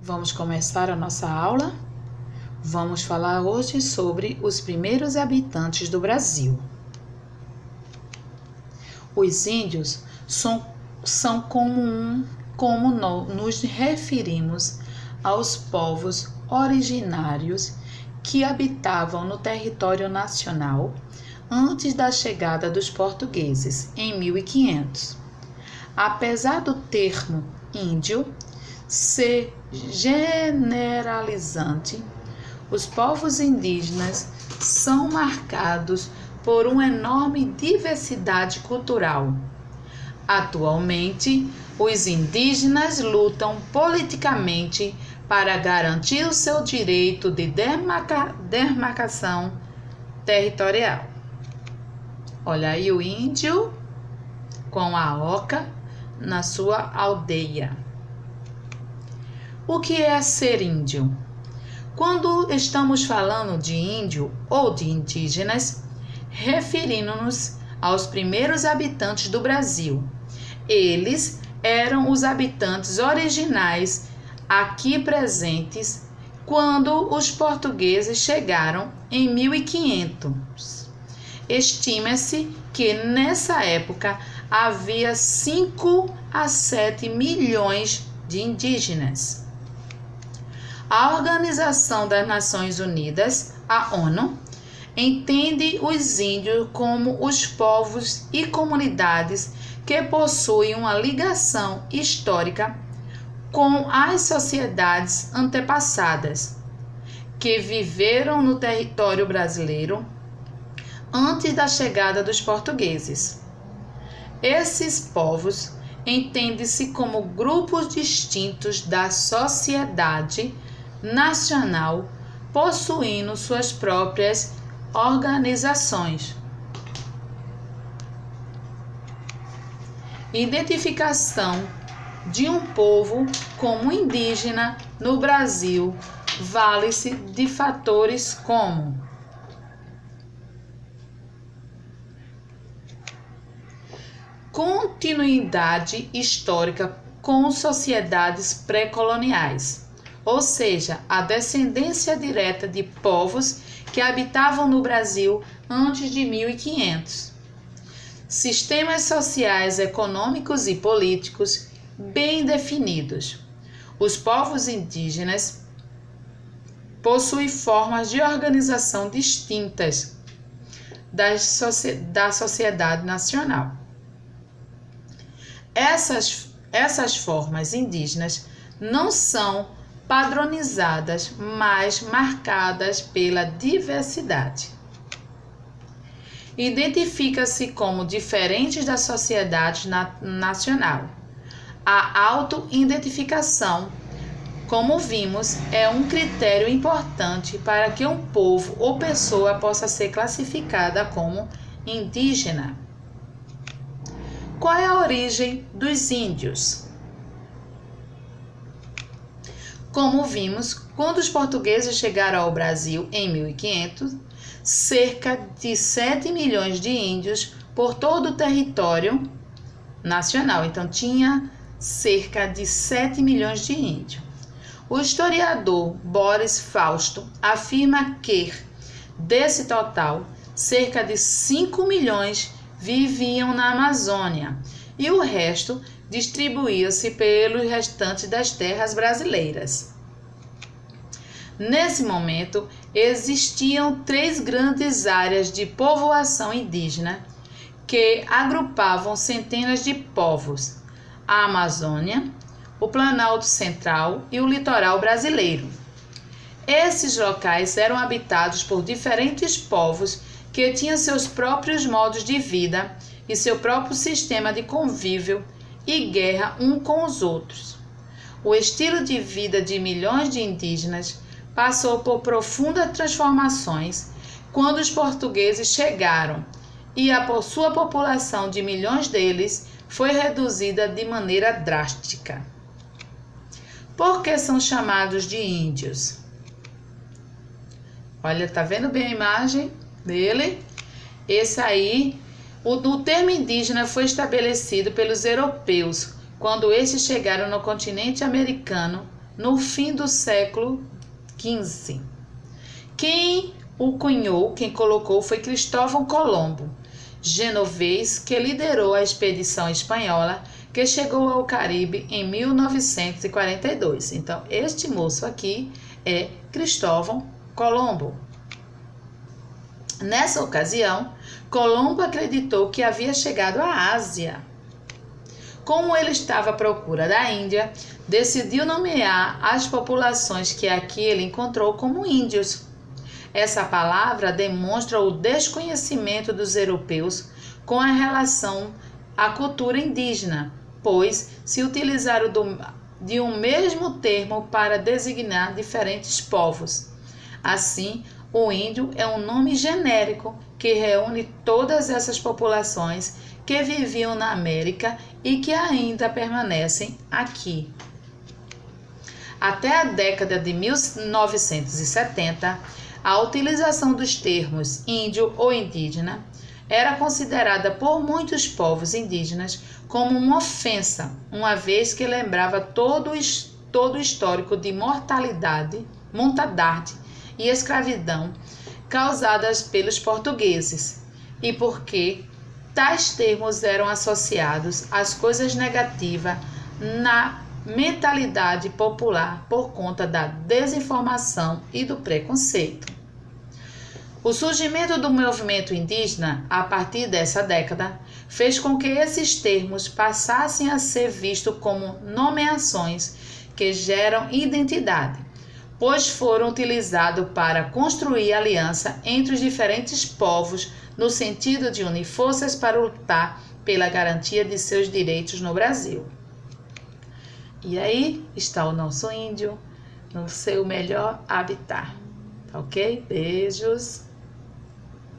Vamos começar a nossa aula? Vamos falar hoje sobre os primeiros habitantes do Brasil. Os índios são como nos referimos aos povos originários que habitavam no território nacional antes da chegada dos portugueses, em 1500. Apesar do termo índio ser generalizante, os povos indígenas são marcados por uma enorme diversidade cultural. Atualmente, os indígenas lutam politicamente para garantir o seu direito de demarcação territorial. Olha aí o índio com a oca na sua aldeia. O que é ser índio? Quando estamos falando de índio ou de indígenas, referindo-nos aos primeiros habitantes do Brasil. Eles eram os habitantes originais aqui presentes quando os portugueses chegaram em 1500. Estima-se que nessa época havia 5 a 7 milhões de indígenas. A Organização das Nações Unidas, a ONU, entende os índios como os povos e comunidades que possuem uma ligação histórica com as sociedades antepassadas, que viveram no território brasileiro antes da chegada dos portugueses. Esses povos entendem-se como grupos distintos da sociedade nacional, possuindo suas próprias organizações. Identificação de um povo como indígena no Brasil vale-se de fatores como continuidade histórica com sociedades pré-coloniais, ou seja, a descendência direta de povos que habitavam no Brasil antes de 1500. Sistemas sociais, econômicos e políticos bem definidos. Os povos indígenas possuem formas de organização distintas da sociedade nacional. Essas formas indígenas não são padronizadas, mas marcadas pela diversidade. Identifica-se como diferentes da sociedade nacional. A auto-identificação, como vimos, é um critério importante para que um povo ou pessoa possa ser classificada como indígena. Qual é a origem dos índios? Como vimos, quando os portugueses chegaram ao Brasil em 1500, cerca de 7 milhões de índios por todo o território nacional. Então, tinha cerca de 7 milhões de índios. O historiador Boris Fausto afirma que, desse total, cerca de 5 milhões viviam na Amazônia e o resto distribuía-se pelos restantes das terras brasileiras. Nesse momento, existiam 3 grandes áreas de povoação indígena que agrupavam centenas de povos: a Amazônia, o Planalto Central e o litoral brasileiro. Esses locais eram habitados por diferentes povos que tinham seus próprios modos de vida e seu próprio sistema de convívio e guerra um com os outros. O estilo de vida de milhões de indígenas passou por profundas transformações quando os portugueses chegaram e a sua população de milhões deles foi reduzida de maneira drástica. Por que são chamados de índios? Olha, tá vendo bem a imagem dele? Esse aí, o termo indígena foi estabelecido pelos europeus quando estes chegaram no continente americano no fim do século XV. Quem colocou foi Cristóvão Colombo, genovês, que liderou a expedição espanhola que chegou ao Caribe em 1942. Então, este moço aqui é Cristóvão Colombo. Nessa ocasião, Colombo acreditou que havia chegado à Ásia. Como ele estava à procura da Índia, decidiu nomear as populações que aqui ele encontrou como índios. Essa palavra demonstra o desconhecimento dos europeus com a relação à cultura indígena, pois se utilizaram de um mesmo termo para designar diferentes povos. Assim, o índio é um nome genérico que reúne todas essas populações que viviam na América e que ainda permanecem aqui. Até a década de 1970, a utilização dos termos índio ou indígena era considerada por muitos povos indígenas como uma ofensa, uma vez que lembrava todo o histórico de mortandade e escravidão causadas pelos portugueses, e porque tais termos eram associados às coisas negativas na mentalidade popular por conta da desinformação e do preconceito. O surgimento do movimento indígena, a partir dessa década, fez com que esses termos passassem a ser vistos como nomeações que geram identidade, pois foram utilizados para construir aliança entre os diferentes povos no sentido de unir forças para lutar pela garantia de seus direitos no Brasil. E aí está o nosso índio no seu melhor habitat, ok? Beijos!